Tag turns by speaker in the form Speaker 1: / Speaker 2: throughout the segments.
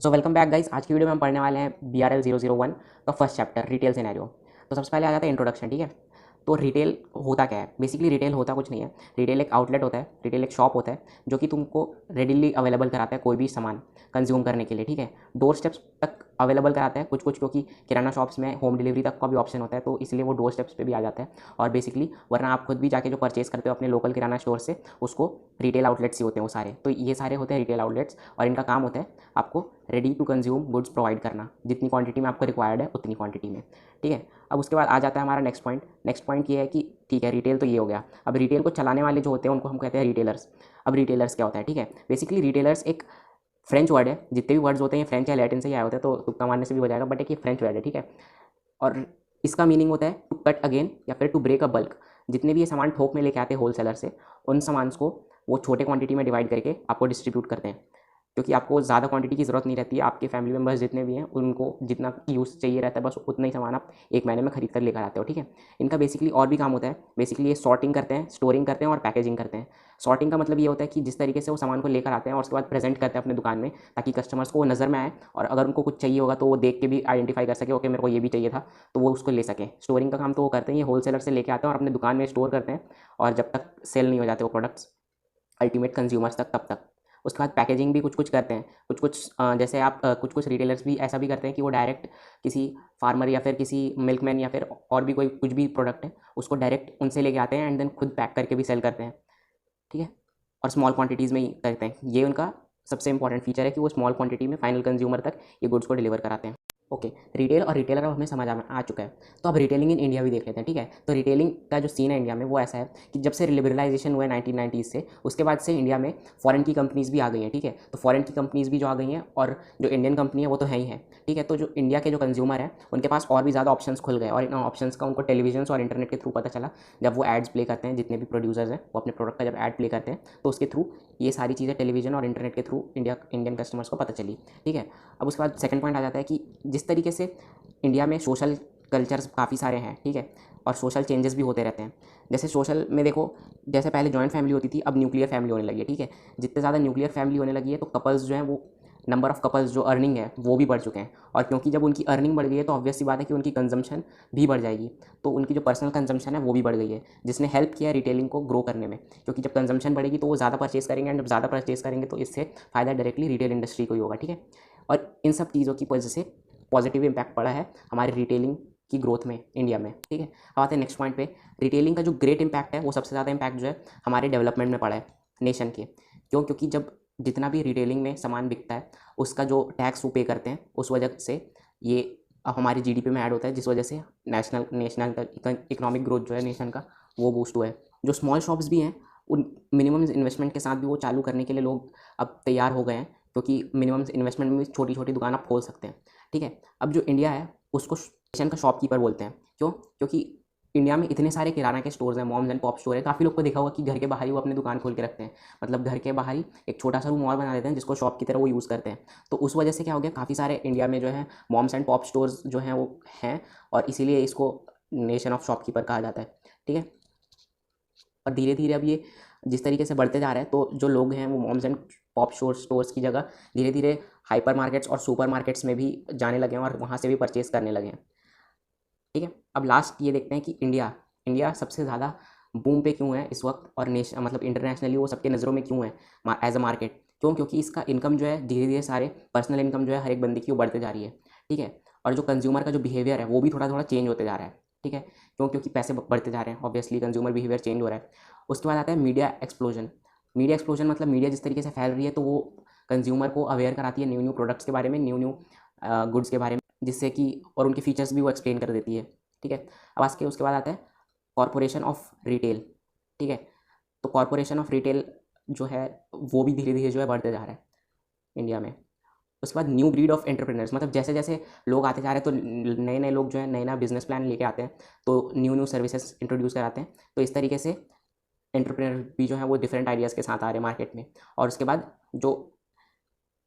Speaker 1: So welcome back guys. आज की video में हम पढ़ने वाले हैं BRL 001 का फर्स्ट चैप्टर रिटेल सिनेरियो। तो सबसे पहले आ जाता है इंट्रोडक्शन। ठीक है, तो रिटेल होता क्या है? बेसिकली रिटेल होता कुछ नहीं है। रिटेल एक आउटलेट होता है, रिटेल एक शॉप होता है जो कि तुमको रेडिली अवेलेबल कराता है कोई भी सामान कंज्यूम करने के लिए। ठीक है, डोर स्टेप्स तक अवेलेबल कराता है कुछ कुछ, क्योंकि किराना शॉप्स में होम डिलीवरी तक का भी ऑप्शन होता है, तो इसलिए वो डोर स्टेप्स पे भी आ जाता है। और बेसिकली वरना आप खुद भी जाके जो परचेस करते हो अपने लोकल किराना स्टोर से, उसको रिटेल आउटलेट्स ही होते हैं वो सारे। तो ये सारे होते हैं रिटेल आउटलेट्स और इनका काम होता है आपको ready to consume goods provide करना, जितनी क्वांटिटी में आपको रिक्वायर्ड है उतनी क्वांटिटी में। ठीक है, अब उसके बाद आ जाता है हमारा नेक्स्ट पॉइंट। नेक्स्ट पॉइंट ये है कि ठीक है, रिटेल तो ये हो गया। अब रिटेल को चलाने वाले जो होते हैं उनको हम कहते हैं रिटेलर्स। अब रिटेलर्स क्या होता है? ठीक है, बेसिकली रिटेलर्स एक फ्रेंच वर्ड है। जितने भी वर्ड्स होते हैं ये फ्रेंच या लैटिन से ही आए होते हैं, तो तुक्का मारने से भी हो जाएगा, बट एक ये फ्रेंच वर्ड है। ठीक है, और इसका मीनिंग होता है टू कट अगेन या फिर टू ब्रेक अ बल्क। जितने भी ये सामान थोक में लेके आते हैं होलसेलर से, उन सामान को वो छोटे क्वांटिटी में डिवाइड करके आपको डिस्ट्रीब्यूट करते हैं, क्योंकि आपको ज़्यादा क्वांटिटी की ज़रूरत नहीं रहती है। आपके फैमिली मेम्बर्स जितने भी हैं उनको जितना यूज़ चाहिए रहता है, बस उतना ही सामान आप एक महीने में खरीद कर लेकर आते हो। ठीक है, इनका बेसिकली और भी काम होता है। बेसिकली ये सॉर्टिंग करते हैं, स्टोरिंग करते हैं और पैकेजिंग करते हैं। सॉर्टिंग का मतलब ये होता है कि जिस तरीके से वो सामान को लेकर आते हैं और उसके बाद प्रेजेंट करते हैं अपने दुकान में, ताकि कस्टमर्स को वो नज़र में आए और अगर उनको कुछ चाहिए होगा तो वो देख के भी आइडेंटिफाई कर सके, ओके मेरे को ये भी चाहिए था, तो वो उसको ले सकें। स्टोरिंग का काम तो वो करते हैं, ये होलसेलर से लेके आते हैं और अपने दुकान में स्टोर करते हैं, और जब तक सेल नहीं हो जाते वो प्रोडक्ट्स अल्टीमेट कंज्यूमर्स तक, तब तक। उसके बाद पैकेजिंग भी कुछ कुछ करते हैं। कुछ कुछ जैसे आप कुछ कुछ रिटेलर्स भी ऐसा भी करते हैं कि वो डायरेक्ट किसी फार्मर या फिर किसी मिल्कमैन या फिर और भी कोई कुछ भी प्रोडक्ट है उसको डायरेक्ट उनसे लेके आते हैं एंड देन खुद पैक करके भी सेल करते हैं। ठीक है, और स्मॉल क्वांटिटीज़ में ही करते हैं। ये उनका सबसे इंपॉर्टेंट फीचर है कि वो स्मॉल क्वांटिटी में फाइनल कंज्यूमर तक ये गुड्स को डिलीवर कराते हैं। ओके, रिटेल और रिटेलर अब हमें समझ आ चुका है। तो अब रिटेलिंग इन इंडिया भी देख लेते हैं। ठीक है, तो रिटेलिंग का जो सीन है इंडिया में वो ऐसा है कि जब से लिबरलाइजेशन हुआ है 1990s से, उसके बाद से इंडिया में फॉरेन की कंपनीज़ भी आ गई हैं। ठीक है, तो फॉरेन की कंपनीज़ भी जो आ गई हैं और जो इंडियन कंपनी है वो तो है ही है। ठीक है, तो जो इंडिया के जो कंज्यूमर हैं उनके पास और भी ज़्यादा ऑप्शंस खुल गए, और इन ऑप्शंस का उनको टेलीविजन और इंटरनेट के थ्रू पता चला। जब वो एड्स प्ले करते हैं, जितने भी प्रोड्यूसर्स हैं वो अपने प्रोडक्ट का जब एड प्ले करते हैं, तो उसके थ्रू ये सारी चीज़ें टेलीविजन और इंटरनेट के थ्रू इंडियन कस्टमर्स को पता चली। ठीक है, अब उसके बाद सेकंड पॉइंट आ जाता है कि जिस तरीके से इंडिया में सोशल कल्चर्स काफ़ी सारे हैं। ठीक है, और सोशल चेंजेस भी होते रहते हैं। जैसे सोशल में देखो, जैसे पहले जॉइंट फैमिली होती थी, अब न्यूक्लियर फैमिली होने लगी है। ठीक है, जितने ज़्यादा न्यूक्लियर फैमिली होने लगी है तो कपल्स जो हैं वो नंबर ऑफ़ कपल्स जो अर्निंग है वो भी बढ़ चुके हैं, और क्योंकि जब उनकी अर्निंग बढ़ गई है तो ऑब्वियस सी बात है कि उनकी कंजम्पशन भी बढ़ जाएगी। तो उनकी जो पर्सनल कंजम्पशन है वो भी बढ़ गई है, जिसने हेल्प किया रिटेलिंग को ग्रो करने में, क्योंकि जब कंजम्पशन बढ़ेगी तो वो ज़्यादा परचेस करेंगे, एंड जब ज़्यादा परचेस करेंगे तो इससे फ़ायदा डायरेक्टली रिटेल इंडस्ट्री को ही होगा। ठीक है, और इन सब चीज़ों की वजह से पॉजिटिव इम्पैक्ट पड़ा है हमारी रिटेलिंग की ग्रोथ में इंडिया में। ठीक है, अब आते हैं नेक्स्ट पॉइंट पे। रिटेलिंग का जो ग्रेट इम्पैक्ट है वो सबसे ज़्यादा इम्पैक्ट जो है हमारे डेवलपमेंट में पड़ा है नेशन के। क्यों? क्योंकि जब जितना भी रिटेलिंग में सामान बिकता है उसका जो टैक्स वो पे करते हैं, उस वजह से ये अब हमारी जीडीपी में ऐड होता है, जिस वजह से नेशनल नेशनल इकोनॉमिक ग्रोथ जो है नेशन का वो बूस्ट हुआ है। जो स्मॉल शॉप्स भी हैं उन मिनिमम इन्वेस्टमेंट के साथ भी वो चालू करने के लिए लोग अब तैयार हो गए हैं, क्योंकि मिनिमम इन्वेस्टमेंट में छोटी छोटी दुकान आप खोल सकते हैं। ठीक है, अब जो इंडिया है उसको नेशन का शॉपकीपर बोलते हैं। क्यों? क्योंकि इंडिया में इतने सारे किराना के स्टोर्स हैं, मॉम्स एंड पॉप स्टोर है। काफ़ी लोग को देखा होगा कि घर के बाहर ही वो अपनी दुकान खोल के रखते हैं, मतलब घर के बाहर ही एक छोटा सा रूम और बना देते हैं जिसको शॉप की तरह वो यूज़ करते हैं। तो उस वजह से क्या हो गया, काफ़ी सारे इंडिया में जो है मॉम्स एंड पॉप स्टोर्स जो हैं वो हैं, और इसीलिए इसको नेशन ऑफ शॉपकीपर कहा जाता है। ठीक है, और धीरे धीरे अब ये जिस तरीके से बढ़ते जा रहा है तो जो लोग हैं वो मॉम्स एंड पॉप स्टोर्स की जगह धीरे धीरे हाइपर मार्केट्स और सुपर मार्केट्स में भी जाने लगे हैं और वहाँ से भी परचेस करने लगे हैं। ठीक है, अब लास्ट ये देखते हैं कि इंडिया इंडिया सबसे ज़्यादा बूम पे क्यों है इस वक्त, और मतलब इंटरनेशनली वो सबके नज़रों में क्यों है एज अ मार्केट। क्यों? क्योंकि इसका इनकम जो है धीरे धीरे सारे पर्सनल इनकम जो है हर एक बंदे की वो बढ़ते जा रही है। ठीक है, और जो कंज्यूमर का जो बिहेवियर है वो भी थोड़ा थोड़ा चेंज होते जा रहा है। ठीक है, क्यों? क्योंकि पैसे बढ़ते जा रहे हैं, ऑब्वियसली कंज्यूमर बिहेवियर चेंज हो रहा है। उसके बाद आता है मीडिया एक्सप्लोजन। मीडिया एक्सप्लोजन मतलब मीडिया जिस तरीके से फैल रही है तो वो कंज्यूमर को अवेयर कराती है न्यू न्यू प्रोडक्ट्स के बारे में, न्यू न्यू गुड्स के बारे में, जिससे कि और उनके फीचर्स भी वो एक्सप्लेन कर देती है। ठीक है, अब आज के उसके बाद आता है कॉरपोरेशन ऑफ रिटेल। ठीक है, तो कॉरपोरेशन ऑफ रिटेल जो है वो भी धीरे धीरे जो है बढ़ते जा रहा है इंडिया में। उसके बाद न्यू ब्रीड ऑफ एंटरप्रेन्योर्स, मतलब जैसे जैसे लोग आते जा रहे हैं तो नए नए लोग जो है नए नया बिजनेस प्लान लेके आते हैं, तो न्यू न्यू सर्विसेज इंट्रोड्यूस कराते हैं। तो इस तरीके से एंटरप्रेन्योर भी जो है वो डिफरेंट आइडियाज़ के साथ आ रहे हैं मार्केट में। और उसके बाद जो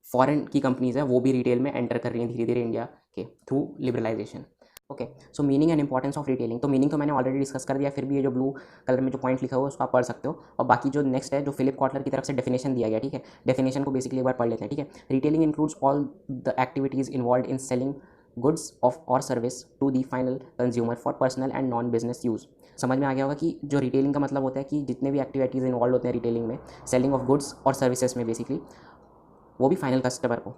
Speaker 1: फॉरेन की कंपनीज़ हैं वो भी रिटेल में एंटर कर रही हैं धीरे धीरे इंडिया के through liberalisation. Okay, so meaning and importance of retailing. तो मीनिंग तो मैंने ऑलरेडी डिस्कस कर दिया, फिर भी ये जो ब्लू कलर में जो पॉइंट लिखा हुआ है उसको आप पढ़ सकते हो। और बाकी जो नेक्स्ट है, जो फिलिप कॉटलर की तरफ से डेफिनेशन दिया गया, ठीक है, डेफिनेशन को बेसिकली एक बार पढ़ लेते हैं, ठीक है। Retailing includes all the activities involve in selling goods of और service to the final consumer for personal and non business use. समझ में आ गया होगा कि जो रिटेलिंग का मतलब होता है कि जितने भी एक्टिविटीज़ इन्वॉल्व होते हैं रिटेलिंग में, सेलिंग ऑफ गुड्स और सर्विसेज में बेसिकली, वो भी फाइनल कस्टमर को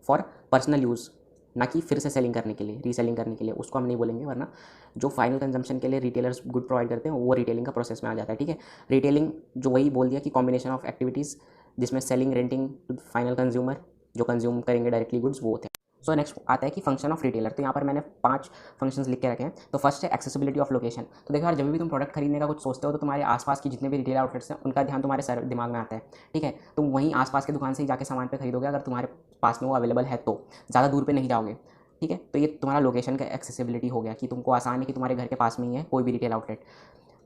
Speaker 1: फॉर पर्सनल यूज़, ना कि फिर से सेलिंग करने के लिए, रीसेलिंग करने के लिए, उसको हम नहीं बोलेंगे, वरना जो फाइनल कंजम्पशन के लिए रिटेलर्स गुड प्रोवाइड करते हैं वो रिटेलिंग का प्रोसेस में आ जाता है, ठीक है। रिटेलिंग जो वही बोल दिया कि कॉम्बिनेशन ऑफ एक्टिविटीज़ जिसमें selling, renting to final consumer, जो कंज्यूम करेंगे डायरेक्टली गुड्स, वो होते हैं। सो नेक्स्ट आता है कि फंक्शन ऑफ रिटेलर। तो यहाँ पर मैंने 5 फंक्शंस लिख के रखे हैं। तो फर्स्ट है एक्सेसिबिलिटी ऑफ लोकेशन। तो देखो यार, जब भी तुम प्रोडक्ट खरीदने का कुछ सोचते हो तो तुम्हारे आसपास की जितने भी रिटेल आउटलेट्स हैं उनका ध्यान तुम्हारे सर दिमाग में आता है, ठीक है। तुम वहीं आसपास की दुकान से ही जाके सामान पे खरीदोगे अगर तुम्हारे पास में वो अवेलेबल है, तो ज़्यादा दूर पे नहीं जाओगे, ठीक है। तो ये तुम्हारा लोकेशन का एक्सेसिबिलिटी हो गया कि तुमको आसान है कि तुम्हारे घर के पास में ही है कोई भी रिटेल आउटलेट।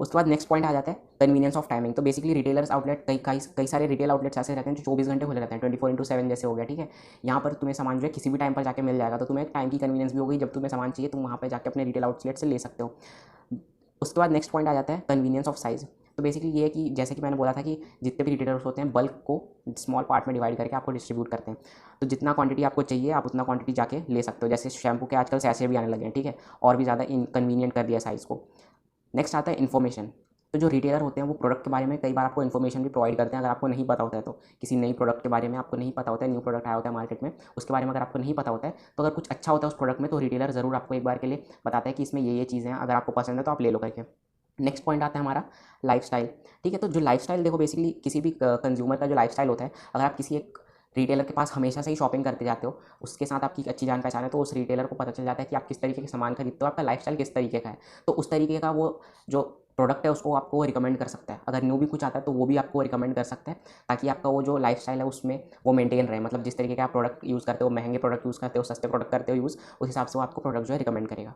Speaker 1: उसके बाद नेक्स्ट पॉइंट आ जाता है कन्वीनियंस ऑफ टाइमिंग। तो बेसिकली रिटेलर्स आउटलेट कई सारे रिटेल आउटलेट्स ऐसे रहते हैं जो 24 घंटे खुले रहते हैं, 24/7 जैसे हो गया, ठीक है। यहाँ पर तुम्हें सामान जो है किसी भी टाइम पर जाके मिल जाएगा, तो तुम्हें टाइम की कन्वीनियंस भी हो गई, जब तुम्हें सामान चाहिए तुम वहाँ पर जाकर अपने रिटेल आउटलेट से ले सकते हो। उसके बाद नेक्स्ट पॉइंट आ जाता है कन्वीनियंस ऑफ साइज़। तो बेसिकली ये है कि जैसे कि मैंने बोला था कि जितने भी रिटेलर्स होते हैं बल्क को स्मॉल पार्ट में डिवाइड करके आपको डिस्ट्रीब्यूट करते हैं। तो जितना क्वांटिटी आपको चाहिए आप उतना क्वांटिटी जाके ले सकते हो। जैसे शैम्पू के आजकल सैशे भी आने लगे हैं, ठीक है, और भी ज़्यादा इनकन्वीनियंट कर दिया साइज़ को। नेक्स्ट आता है इन्फॉर्मेशन। तो जो रिटेलर होते हैं वो प्रोडक्ट के बारे में कई बार आपको इन्फॉर्मेशन भी प्रोवाइड करते हैं। अगर आपको नहीं पता होता है तो किसी नई प्रोडक्ट के बारे में आपको नहीं पता होता है, न्यू प्रोडक्ट आया होता है मार्केट में, उसके बारे में अगर आपको नहीं पता होता है, तो अगर कुछ अच्छा होता है उस प्रोडक्ट में तो रिटेलर ज़रूर आपको एक बार के लिए बताता है कि इसमें ये चीज़ें हैं, अगर आपको पसंद है तो आप ले लो करके। नेक्स्ट पॉइंट आता है हमारा लाइफस्टाइल, ठीक है। तो जो लाइफस्टाइल देखो बेसिकली किसी भी कंज्यूमर का जो लाइफस्टाइल होता है, अगर आप किसी एक रिटेलर के पास हमेशा से ही शॉपिंग करते जाते हो, उसके साथ आपकी अच्छी जान पहचान है, तो उस रिटेलर को पता चल जाता है कि आप किस तरीके के सामान खरीदते हो, आपका लाइफस्टाइल किस तरीके का है, तो उस तरीके का वो जो प्रोडक्ट है उसको आपको रिकमेंड कर सकता है। अगर न्यू भी कुछ आता है तो वो भी आपको रिकमेंड कर सकता है, ताकि आपका वो जो लाइफस्टाइल है उसमें वो मेंटेन रहे। मतलब जिस तरीके का आप प्रोडक्ट यूज़ करते हो, महंगे प्रोडक्ट यूज़ करते हो, सस्ते प्रोडक्ट करते हो यूज़, उस हिसाब से वो आपको प्रोडक्ट जो है रिकमेंड करेगा।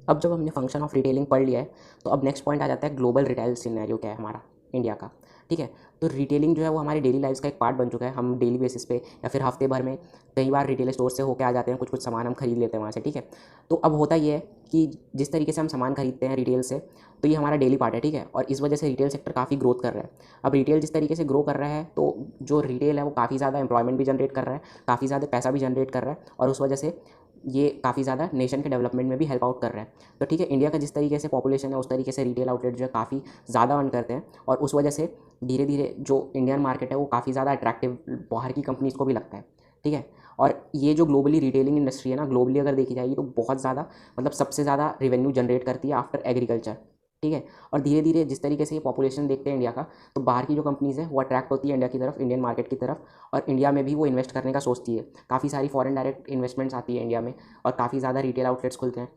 Speaker 1: अब जब हमने फंक्शन ऑफ रिटेलिंग पढ़ लिया है, तो अब नेक्स्ट पॉइंट आ जाता है ग्लोबल रिटेल सिनेरियो क्या है हमारा इंडिया का, ठीक है। तो रिटेलिंग जो है वो हमारी डेली लाइफ का एक पार्ट बन चुका है। हम डेली बेसिस पे या फिर हफ्ते भर में कई बार रिटेल स्टोर से होकर आ जाते हैं, कुछ कुछ सामान हम खरीद लेते हैं वहाँ से, ठीक है। तो अब होता ये है कि जिस तरीके से हम सामान खरीदते हैं रिटेल से, तो ये हमारा डेली पार्ट है, ठीक है। और इस वजह से रिटेल सेक्टर काफ़ी ग्रोथ कर रहा है। अब रिटेल जिस तरीके से ग्रो कर रहा है, तो जो रिटेल है वो काफ़ी ज़्यादा एम्प्लॉयमेंट भी जनरेट कर रहा है, काफ़ी ज़्यादा पैसा भी जनरेट कर रहा है, और उस वजह से ये काफ़ी ज़्यादा नेशन के डेवलपमेंट में भी हेल्प आउट कर रहा है। तो ठीक है, इंडिया का जिस तरीके से पॉपुलेशन है उस तरीके से रिटेल आउटलेट जो है काफ़ी ज़्यादा अर्न करते हैं, और उस वजह से धीरे धीरे जो इंडियन मार्केट है वो काफ़ी ज़्यादा अट्रैक्टिव बाहर की कंपनीज़ को भी लगता है, ठीक है। और ये जो ग्लोबली रिटेलिंग इंडस्ट्री है ना, ग्लोबली अगर देखी जाएगी तो बहुत ज़्यादा, मतलब सबसे ज़्यादा रेवेन्यू जनरेट करती है आफ्टर एग्रीकल्चर, ठीक है। और धीरे धीरे जिस तरीके से ये पॉपुलेशन देखते हैं इंडिया का, तो बाहर की जो कंपनीज़ है वो अट्रैक्ट होती है इंडिया की तरफ, इंडियन मार्केट की तरफ, और इंडिया में भी वो इन्वेस्ट करने का सोचती है। काफ़ी सारी फॉरेन डायरेक्ट इन्वेस्टमेंट्स आती है इंडिया में, और काफ़ी ज़्यादा रिटेल आउटलेट्स खुलते हैं,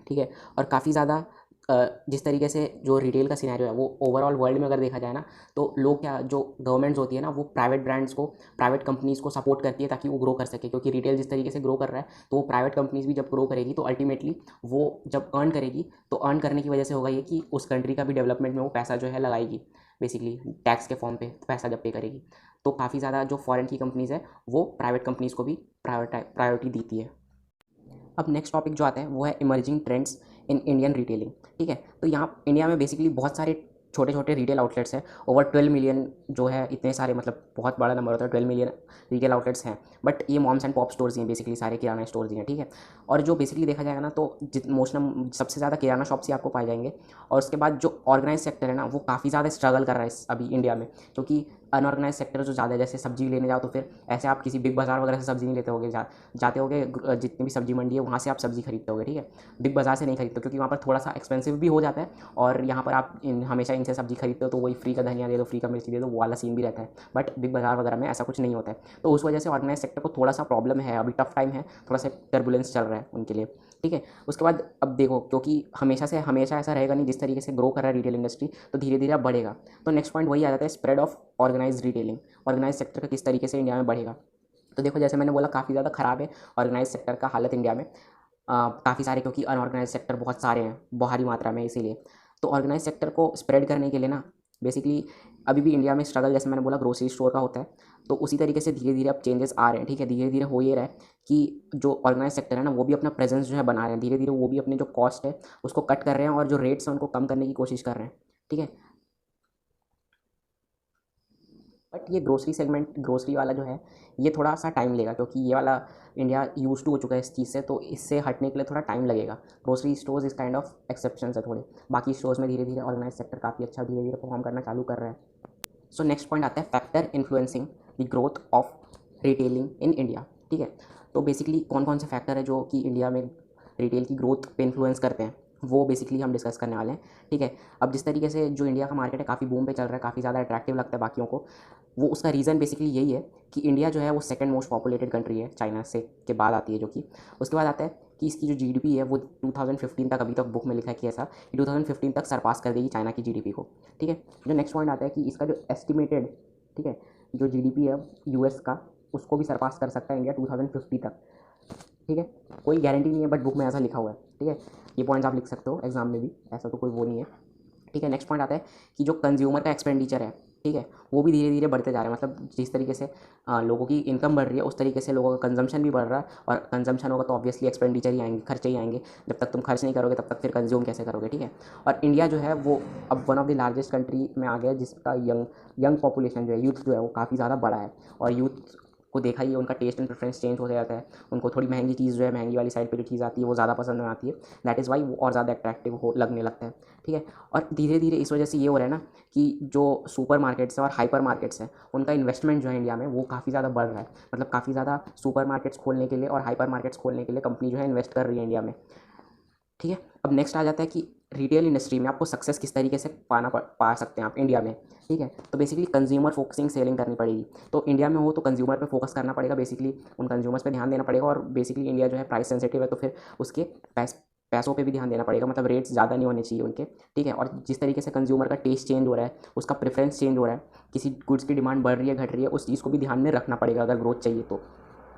Speaker 1: ठीक है। और काफ़ी ज़्यादा जिस तरीके से जो रिटेल का सिनेरियो है वो ओवरऑल वर्ल्ड में अगर देखा जाए ना, तो लोग क्या, जो गवर्नमेंट्स होती है ना, वो प्राइवेट ब्रांड्स को, प्राइवेट कंपनीज़ को सपोर्ट करती है ताकि वो ग्रो कर सके, क्योंकि रिटेल जिस तरीके से ग्रो कर रहा है तो वो प्राइवेट कंपनीज़ भी जब ग्रो करेगी तो अल्टीमेटली वो जब अर्न करेगी, तो अर्न करने की वजह से होगा ये कि उस कंट्री का भी डेवलपमेंट में वो पैसा जो है लगाएगी, बेसिकली टैक्स के फॉर्म पे पैसा जब पे करेगी। तो काफ़ी ज़्यादा जो फॉरेन की कंपनीज़ है वो प्राइवेट कंपनीज़ को भी प्रायोरिटी देती है। अब नेक्स्ट टॉपिक जो आता है वो है emerging trends in Indian retailing, ठीक है। तो यहाँ इंडिया में बेसिकली बहुत सारे छोटे छोटे रिटेल आउटलेट्स हैं, ओवर 12 मिलियन जो है, इतने सारे, मतलब बहुत बड़ा नंबर होता है, 12 मिलियन रिटेल आउटलेट्स हैं। बट ये मॉम्स एंड पॉप स्टोर्स ही हैं, बेसिकली सारे किराना स्टोर्स ही हैं, ठीक है। और जो बेसिकली देखा जाएगा ना, तो मोस्टली सबसे ज़्यादा किराना शॉप्स ही आपको पाए जाएंगे। और उसके बाद जो ऑर्गेनाइज सेक्टर है ना, वो काफ़ी ज़्यादा स्ट्रगल कर रहा है अभी इंडिया में, क्योंकि अनऑर्गेनाइज सेक्टर जो ज़्यादा है, जैसे सब्जी लेने जाओ तो फिर ऐसे आप किसी बिग बाज़ार वगैरह से सब्जी नहीं लेते होगे, जाते होगे जितनी भी सब्जी मंडी है वहाँ से आप सब्जी खरीदते होगे, ठीक है। बिग बाज़ार से नहीं खरीदते, क्योंकि वहाँ पर थोड़ा सा एक्सपेंसिव भी हो जाता है, और यहाँ पर आप हमेशा इनसे सब्जी खरीदते हो तो वही फ्री का धनिया दे दो, फ्री का मिर्ची दे दो, वो वाला सीन भी रहता है। बट बिग बाज़ार वगैरह में ऐसा कुछ नहीं होता है, तो उस वजह से ऑर्गेनाइज सेक्टर को थोड़ा सा प्रॉब्लम है, अभी टफ टाइम है, थोड़ा सा टर्बुलेंस चल रहा है उनके लिए, ठीक है। उसके बाद अब देखो, क्योंकि हमेशा ऐसा रहेगा नहीं, जिस तरीके से ग्रो कर रहा है रिटेल इंडस्ट्री तो धीरे धीरे अब बढ़ेगा। तो नेक्स्ट पॉइंट वही आ जाता है, spread of organise retailing, organise sector का किस तरीके से इंडिया में बढ़ेगा। तो देखो, जैसे मैंने बोला काफ़ी ज़्यादा ख़राब है ऑर्गेनाइज सेक्टर का हालत इंडिया में, काफ़ी सारे, क्योंकि अनऑर्गेनाइज सेक्टर बहुत सारे हैं भारी मात्रा में, इसीलिए। तो ऑर्गेनाइज सेक्टर को स्प्रेड करने के लिए ना, बेसिकली अभी भी इंडिया में स्ट्रगल, जैसे मैंने बोला, ग्रोसरी स्टोर का होता है, तो उसी तरीके से धीरे धीरे अब चेंजेस आ रहे हैं, ठीक है। धीरे धीरे हो ये रहा है कि जो ऑर्गेनाइज सेक्टर है ना, वो भी अपना प्रेजेंस जो है बना रहे हैं, धीरे धीरे वो भी अपने जो कॉस्ट है उसको कट कर रहे हैं और जो रेट्स हैं उनको कम करने की कोशिश कर रहे हैं, ठीक है। बट ये ग्रोसरी सेगमेंट, ग्रोसरी वाला जो है, ये थोड़ा सा टाइम लेगा, क्योंकि ये वाला इंडिया यूज टू हो चुका है इस चीज़ से, तो इससे हटने के लिए थोड़ा टाइम लगेगा। ग्रोसरी स्टोर्स इस काइंड ऑफ एक्सेप्शन है थोड़े, बाकी स्टोर्स में धीरे धीरे ऑर्गेनाइज सेक्टर काफ़ी अच्छा धीरे धीरे परफॉर्म करना चालू कर रहा है। सो नेक्स्ट पॉइंट आता है factor influencing the growth of retailing in India, ठीक है। तो बेसिकली कौन कौन से फैक्टर है जो कि इंडिया में रिटेल की ग्रोथ पे इन्फ्लुएंस करते हैं, वो बेसिकली हम डिस्कस करने वाले हैं, ठीक है। अब जिस तरीके से जो इंडिया का मार्केट है काफ़ी बूम पे चल रहा है, काफ़ी ज़्यादा अट्रैक्टिव लगता है बाकियों को, वो उसका रीज़न बेसिकली यही है कि इंडिया जो है वो सेकंड मोस्ट पॉपुलेटेड कंट्री है, चाइना से के बाद आती है, जो कि उसके बाद आता है कि इसकी जो जीडीपी है वो 2015 तक, अभी तक बुक में लिखा है कि ऐसा कि 2015 तक सरपास कर देगी चाइना की जीडीपी को, ठीक है। जो नेक्स्ट पॉइंट आता है कि इसका जो एस्टिमेटेड, ठीक है, जो जीडीपी है यूएस का, उसको भी सरपास कर सकता है इंडिया 2050 तक, ठीक है। कोई गारंटी नहीं है, बट बुक में ऐसा लिखा हुआ है, ठीक है। ये पॉइंट्स आप लिख सकते हो एग्जाम में भी, ऐसा तो कोई वो नहीं है, ठीक है। नेक्स्ट पॉइंट आता है कि जो कंज्यूमर का एक्सपेंडिचर है, ठीक है, वो भी धीरे धीरे बढ़ते जा रहे हैं, मतलब जिस तरीके से लोगों की इनकम बढ़ रही है उस तरीके से लोगों का कंजम्पशन भी बढ़ रहा है, और कंजम्पशन होगा तो ऑब्वियसली एक्सपेंडिचर ही आएंगे, खर्चे ही आएंगे। जब तक तुम खर्च नहीं करोगे तब तक फिर कंज्यूम कैसे करोगे, ठीक है। और इंडिया जो है वो अब one of the largest country में आ गया, जिसका यंग पॉपुलेशन जो है, यूथ जो है वो काफ़ी ज़्यादा बड़ा है, और यूथ को देखा ही उनका टेस्ट एंड प्रेफरेंस चेंज हो जाता है, उनको थोड़ी महंगी चीज़ जो है, महंगी वाली साइड पे जो चीज़ आती है वो ज़्यादा पसंद में आती है, दैट इज़ वाई वो और ज़्यादा अट्रैक्टिव हो लगने लगता है, ठीक है। और धीरे धीरे इस वजह से ये हो रहा है ना कि जो सुपर मार्केट्स है और हाइपर मार्केट्स हैं उनका इन्वेस्टमेंट जो है इंडिया में वो काफ़ी ज़्यादा बढ़ रहा है, मतलब काफ़ी ज़्यादा सुपर मार्केट्स खोलने के लिए और हाइपर मार्केट्स खोलने के लिए कंपनी जो है इन्वेस्ट कर रही है इंडिया में, ठीक है। अब नेक्स्ट आ जाता है कि रिटेल इंडस्ट्री में आपको सक्सेस किस तरीके से पा सकते हैं आप इंडिया में, ठीक है। तो बेसिकली कंज्यूमर फोकसिंग सेलिंग करनी पड़ेगी, तो इंडिया में हो तो कंज्यूमर पे फोकस करना पड़ेगा, बेसिकली उन कंज्यूमर्स पे ध्यान देना पड़ेगा, और बेसिकली इंडिया जो है प्राइस सेंसिटिव है, तो फिर उसके पैसों पे भी ध्यान देना पड़ेगा, मतलब रेट्स ज़्यादा नहीं होने चाहिए उनके, ठीक है। और जिस तरीके से कंज्यूमर का टेस्ट चेंज हो रहा है, उसका प्रेफरेंस चेंज हो रहा है, किसी गुड्स की डिमांड बढ़ रही है घट रही है, उस चीज़ को भी ध्यान में रखना पड़ेगा अगर ग्रोथ चाहिए तो।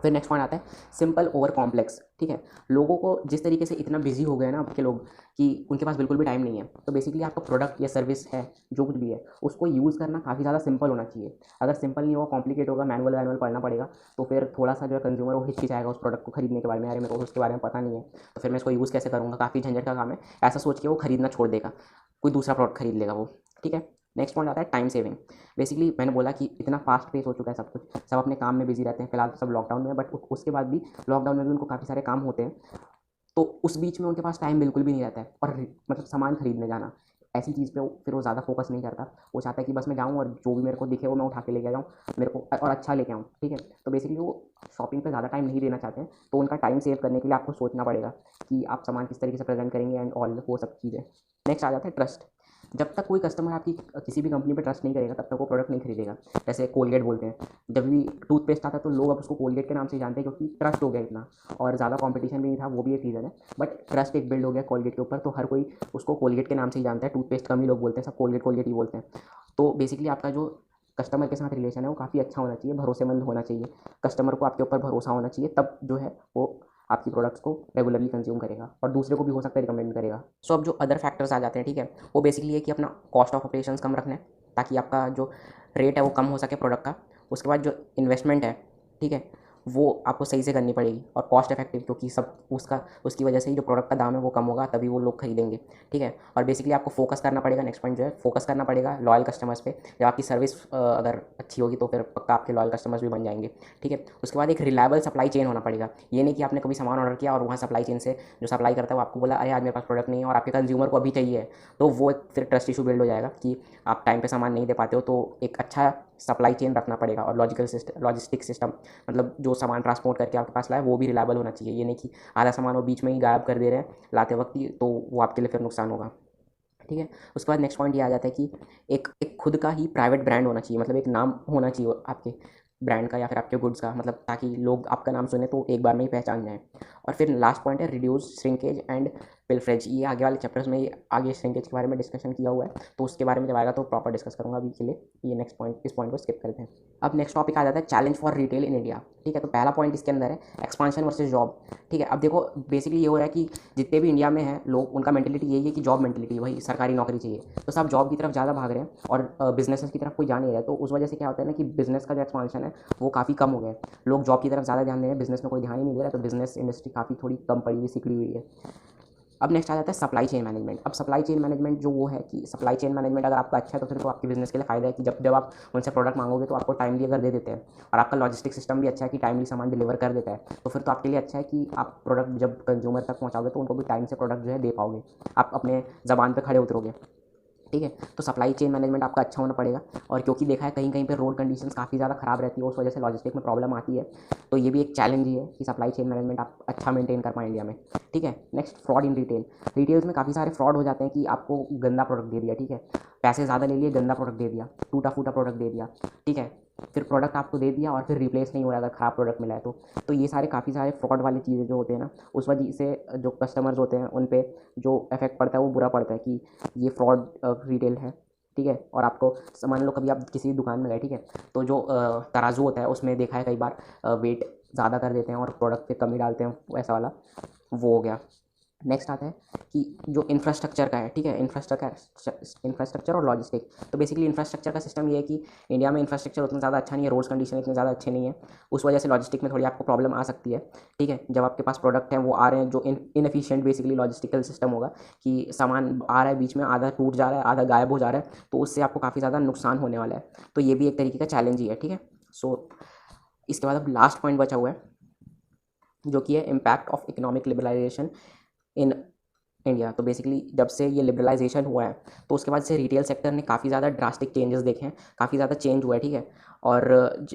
Speaker 1: फिर नेक्स्ट पॉइंट आता है सिंपल ओवर कॉम्प्लेक्स, ठीक है। लोगों को जिस तरीके से इतना बिजी हो गए ना अब के लोग कि उनके पास बिल्कुल भी टाइम नहीं है, तो बेसिकली आपका प्रोडक्ट या सर्विस है जो कुछ भी है उसको यूज़ करना काफ़ी ज़्यादा सिंपल होना चाहिए। अगर सिंपल नहीं होगा, कॉम्प्लिकेट होगा, मैनुअल वैनुअल पढ़ना पड़ेगा, तो फिर थोड़ा सा जो है कंज्यूमर वो हिचकिचाएगा उस प्रोडक्ट को खरीदने के बारे में, अरे मेरे को उसके बारे में पता नहीं है, तो फिर मैं इसको यूज़ कैसे करूँगा, काफ़ी झंझट का काम है, ऐसा सोच के वो खरीदना छोड़ देगा, कोई दूसरा प्रोडक्ट खरीद लेगा वो, ठीक है। नेक्स्ट पॉइंट आता है टाइम सेविंग। बेसिकली मैंने बोला कि इतना फास्ट पेस हो चुका है सब कुछ, सब अपने काम में बिजी रहते हैं, फिलहाल तो सब लॉकडाउन में है, बट उसके बाद भी लॉकडाउन में भी उनको काफ़ी सारे काम होते हैं, तो उस बीच में उनके पास टाइम बिल्कुल भी नहीं रहता है, और मतलब सामान खरीदने जाना ऐसी चीज़ पे फिर वो ज़्यादा फोकस नहीं करता, वो चाहता है कि बस मैं जाऊँ और जो भी मेरे को दिखे वो मैं उठा के लेके जाऊँ, मेरे को और अच्छा लेके आऊँ, ठीक है। तो बेसिकली वो शॉपिंग पे ज़्यादा टाइम नहीं देना चाहते हैं, तो उनका टाइम सेव करने के लिए आपको सोचना पड़ेगा कि आप सामान किस तरीके से प्रेजेंट करेंगे एंड ऑल वो सब चीज़ें। नेक्स्ट आ जाता है ट्रस्ट। जब तक कोई कस्टमर आपकी किसी भी कंपनी पे ट्रस्ट नहीं करेगा तब तक वो प्रोडक्ट नहीं खरीदेगा। जैसे कोलगेट बोलते हैं, जब भी टूथपेस्ट आता है तो लोग अब उसको कोलगेट के नाम से जानते हैं, क्योंकि ट्रस्ट हो गया इतना, और ज़्यादा कंपटीशन भी नहीं था, वो भी एक रीज़न है, बट ट्रस्ट एक बिल्ड हो गया कोलगेट के ऊपर, तो हर कोई उसको कोलगेट के नाम से ही जानता है, टूथपेस्ट कम ही लोग बोलते हैं, सब कोलगेट कोलगेट ही बोलते हैं। तो बेसिकली आपका जो कस्टमर के साथ रिलेशन है वो काफ़ी अच्छा होना चाहिए, भरोसेमंद होना चाहिए, कस्टमर को आपके ऊपर भरोसा होना चाहिए, तब जो है वो आपकी प्रोडक्ट्स को रेगुलरली कंज्यूम करेगा और दूसरे को भी हो सकता है रिकमेंड करेगा। सो अब जो अदर फैक्टर्स आ जाते हैं, ठीक है, वो बेसिकली है कि अपना कॉस्ट ऑफ ऑपरेशंस कम रखना है, ताकि आपका जो रेट है वो कम हो सके प्रोडक्ट का। उसके बाद जो इन्वेस्टमेंट है, ठीक है, वो आपको सही से करनी पड़ेगी और कॉस्ट इफेक्टिव, क्योंकि सब उसकी वजह से ही जो प्रोडक्ट का दाम है वो कम होगा, तभी वो लोग खरीदेंगे, ठीक है। और बेसिकली आपको फोकस करना पड़ेगा, नेक्स्ट पॉइंट जो है फोकस करना पड़ेगा लॉयल कस्टमर्स पे। जब आपकी सर्विस अगर अच्छी होगी तो फिर पक्का आपके लॉयल कस्टमर्स भी बन जाएंगे, ठीक है। उसके बाद एक रिलायबल सप्लाई चेन होना पड़ेगा, ये नहीं कि आपने कभी सामान ऑर्डर किया और वहाँ सप्लाई चेन से जो सप्लाई करता है वो आपको बोला अरे आज मेरे पास प्रोडक्ट नहीं है और आपके कंज्यूमर को अभी चाहिए, तो वो एक फिर ट्रस्ट इशू बिल्ड हो जाएगा कि आप टाइम पे सामान नहीं दे पाते हो। तो एक अच्छा सप्लाई चेन रखना पड़ेगा और लॉजिस्टिक सिस्टम, मतलब जो सामान ट्रांसपोर्ट करके आपके पास लाए वो भी रिलायबल होना चाहिए, ये नहीं कि आधा सामान वो बीच में ही गायब कर दे रहे हैं लाते वक्त ही, तो वो आपके लिए फिर नुकसान होगा, ठीक है। उसके बाद नेक्स्ट पॉइंट ये आ जाता है कि एक खुद का ही प्राइवेट ब्रांड होना चाहिए, मतलब एक नाम होना चाहिए आपके ब्रांड का या फिर आपके गुड्स का, मतलब ताकि लोग आपका नाम सुने तो एक बार में ही पहचान जाएँ। और फिर लास्ट पॉइंट है रिड्यूस श्रिंकेज एंड पिलफ्रेज, ये आगे वाले चैप्टर्स में ये आगे श्रिंकेज के बारे में डिस्कशन किया हुआ है, तो उसके बारे में जब आएगा तो प्रॉपर डिस्कस करूँगा। अभी के लिए ये नेक्स्ट पॉइंट, इस पॉइंट को स्किप करते हैं। अब नेक्स्ट टॉपिक आ जाता है challenge for retail in India. ठीक है, तो पहला पॉइंट इसके अंदर है एक्सपांशन वर्सेस जॉब। ठीक है, अब देखो बेसिकली ये हो रहा है कि जितने भी इंडिया में हैं लोग, उनका मेंटेलिटी यही है कि जॉब मेंटेलिटी, वही सरकारी नौकरी चाहिए, तो सब जॉब की तरफ ज़्यादा भाग रहे हैं और बिजनेस की तरफ कोई जा नहीं रहा है। तो उस वजह से क्या होता है ना कि बिजनेस का जो एक्सपांशन है वो काफ़ी कम हो गया है। लोग जॉब की तरफ ज़्यादा ध्यान दे रहे हैं, बिजनेस में कोई ध्यान ही नहीं दे रहा है, तो बिजनेस इंडस्ट्री काफ़ी थोड़ी कम पड़ी हुई, सिकड़ी हुई है। अब नेक्स्ट आ जाता है सप्लाई चेन मैनेजमेंट। अब सप्लाई चेन मैनेजमेंट जो वो है कि सप्लाई चेन मैनेजमेंट अगर आपका अच्छा है तो फिर तो आपके बिजनेस के लिए फ़ायदा है कि जब जब आप उनसे प्रोडक्ट मांगोगे तो आपको टाइमली अगर दे देते हैं और आपका लॉजिस्टिक सिस्टम भी अच्छा है कि टाइमली सामान डिलीवर कर देता है, तो फिर तो आपके लिए अच्छा है कि आप प्रोडक्ट जब कंज्यूमर तक पहुँचाओगे तो उनको भी टाइम से प्रोडक्ट जो है दे पाओगे, आप अपने ज़बान पर खड़े उतरोगे। ठीक है, तो सप्लाई चेन मैनेजमेंट आपका अच्छा होना पड़ेगा। और क्योंकि देखा है कहीं कहीं पे रोड कंडीशंस काफ़ी ज़्यादा ख़राब रहती है, उस वजह से लॉजिस्टिक में प्रॉब्लम आती है, तो ये भी एक चैलेंज ही है कि सप्लाई चेन मैनेजमेंट आप अच्छा मेंटेन कर पाएँ इंडिया में। ठीक है, next fraud in retail. Retails में काफ़ी सारे फ्रॉड हो जाते हैं कि आपको गंदा प्रोडक्ट दे दिया, ठीक है, पैसे ज़्यादा ले लिए, गंदा प्रोडक्ट दे दिया, टूटा फूटा प्रोडक्ट दे दिया। ठीक है, फिर प्रोडक्ट आपको दे दिया और फिर रिप्लेस नहीं हुआ अगर ख़राब प्रोडक्ट मिला है तो ये सारे काफ़ी सारे फ्रॉड वाली चीज़ें जो होते हैं ना, उस वजह से जो कस्टमर्स होते हैं उन पे जो इफेक्ट पड़ता है वो बुरा पड़ता है कि ये फ्रॉड रिटेल है। ठीक है, और आपको मान लो कभी आप किसी दुकान में गए, ठीक है, तो जो तराजू होता है उसमें देखा है कई बार वेट ज़्यादा कर देते हैं और प्रोडक्ट पे कमी डालते हैं, वैसा वाला वो हो गया। नेक्स्ट आता है कि जो इंफ्रास्ट्रक्चर का है, ठीक है, इंफ्रास्ट्रक्चर और लॉजिस्टिक। तो बेसिकली इंफ्रास्ट्रक्चर का सिस्टम ये है कि इंडिया में इंफ्रास्ट्रक्चर उतना ज़्यादा अच्छा नहीं है, रोड्स कंडीशन इतने ज़्यादा अच्छे नहीं है, उस वजह से लॉजिस्टिक में थोड़ी आपको प्रॉब्लम आ सकती है। ठीक है, जब आपके पास प्रोडक्ट हैं वो आ रहे हैं जो इनएफिशिएंट बेसिकली लॉजिस्टिकल सिस्टम होगा कि सामान आ रहा है बीच में, आधा टूट जा रहा है, आधा गायब हो जा रहा है, तो उससे आपको काफ़ी ज़्यादा नुकसान होने वाला है। तो ये भी एक तरीके का चैलेंज ही है। ठीक है, सो इसके बाद अब लास्ट पॉइंट बचा हुआ है जो कि है impact of economic liberalisation in India. तो बेसिकली जब से ये लिबरलाइजेशन हुआ है तो उसके बाद से रिटेल सेक्टर ने काफ़ी ज़्यादा ड्रास्टिक चेंजेस देखे हैं, काफ़ी ज़्यादा चेंज हुआ है। ठीक है, और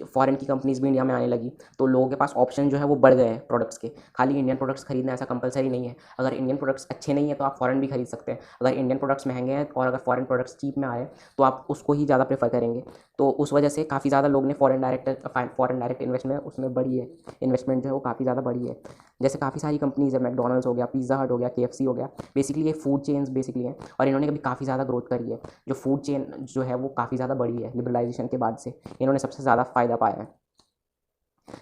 Speaker 1: फॉरेन की कंपनीज़ भी इंडिया में आने लगी, तो लोगों के पास ऑप्शन जो है वो बढ़ गए हैं प्रोडक्ट्स के। खाली इंडियन प्रोडक्ट्स खरीदना ऐसा कंपलसरी नहीं है, अगर इंडियन प्रोडक्ट्स अच्छे नहीं है तो आप फॉरेन भी खरीद सकते हैं। अगर इंडियन प्रोडक्ट्स महंगे हैं और अगर फॉरेन प्रोडक्ट्स चीप में आए तो आप उसको ही ज़्यादा प्रेफर करेंगे। तो उस वजह से काफ़ी ज़्यादा लोग ने फॉरेन डायरेक्ट इन्वेस्टमेंट उसमें बढ़ी है, इन्वेस्टमेंट जो है वो काफ़ी ज़्यादा बढ़ी है। जैसे काफ़ी सारी कंपनीज़ है, मैकडॉनल्ड्स हो गया, पिज़्ज़ा हट हो गया, KFC हो गया, बेसिकली ये फूड चेन्स बेसिकली हैं और इन्होंने कभी काफ़ी ज़्यादा ग्रोथ करी है। जो फूड चेन जो है वो काफ़ी ज़्यादा बड़ी है, लिबरलाइजेशन के बाद से इन्होंने सबसे ज़्यादा फ़ायदा पाया है,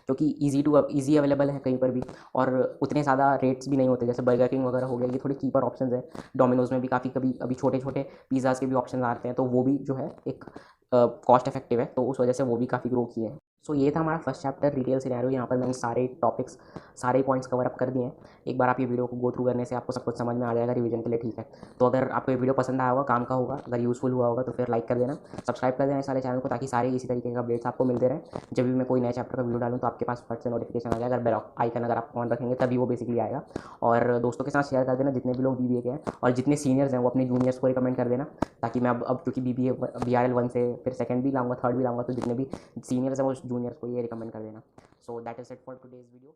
Speaker 1: क्योंकि ईज़ी अवेलेबल है कहीं पर भी और उतने ज़्यादा रेट्स भी नहीं होते। जैसे बर्गर किंग वगैरह हो गया, ये थोड़े चीपर ऑप्शंस है। डोमिनोज़ में भी काफ़ी कभी अभी छोटे छोटे पिज़्ज़ाज़ के भी ऑप्शन आते हैं, तो वो भी जो है एक कॉस्ट इफेक्टिव है, तो उस वजह से वो भी काफ़ी ग्रो किए हैं। सो ये था हमारा फर्स्ट चैप्टर रिटेल सिनेरियो। यहाँ पर मैंने सारे टॉपिक्स, सारे पॉइंट्स कवर अप कर दिए हैं। एक बार आप ये वीडियो को गो थ्रू करने से आपको सब कुछ समझ में आ जाएगा रिवीजन के लिए। ठीक है, तो अगर आपको ये वीडियो पसंद आया होगा, काम का होगा, अगर यूज़फुल हुआ होगा तो फिर लाइक कर देना, सब्सक्राइब कर देना सारे चैनल को, ताकि सारे इसी तरीके के अपडेट्स आपको मिलते रहें। जब भी मैं कोई नया चैप्टर का वीडियो डालूँ तो आपके पास फट से नोटिफिकेशन आ जाएगा। अगर बेल आइकन अगर आप ऑन रखेंगे तभी वो बेसिकली आएगा। और दोस्तों के साथ शेयर कर देना जितने भी लोग BBA के हैं, और जितने सीनियर्स हैं वो अपने जूनियर्स को रिकमेंड कर देना, ताकि मैं अब क्योंकि BBA BRL 1 से फिर सेकंड भी लाऊंगा, थर्ड भी लाऊंगा, तो जितने भी सीनियर्स हैं वो जूनियर्स को ये रिकमेंड कर देना। So that is it for today's video.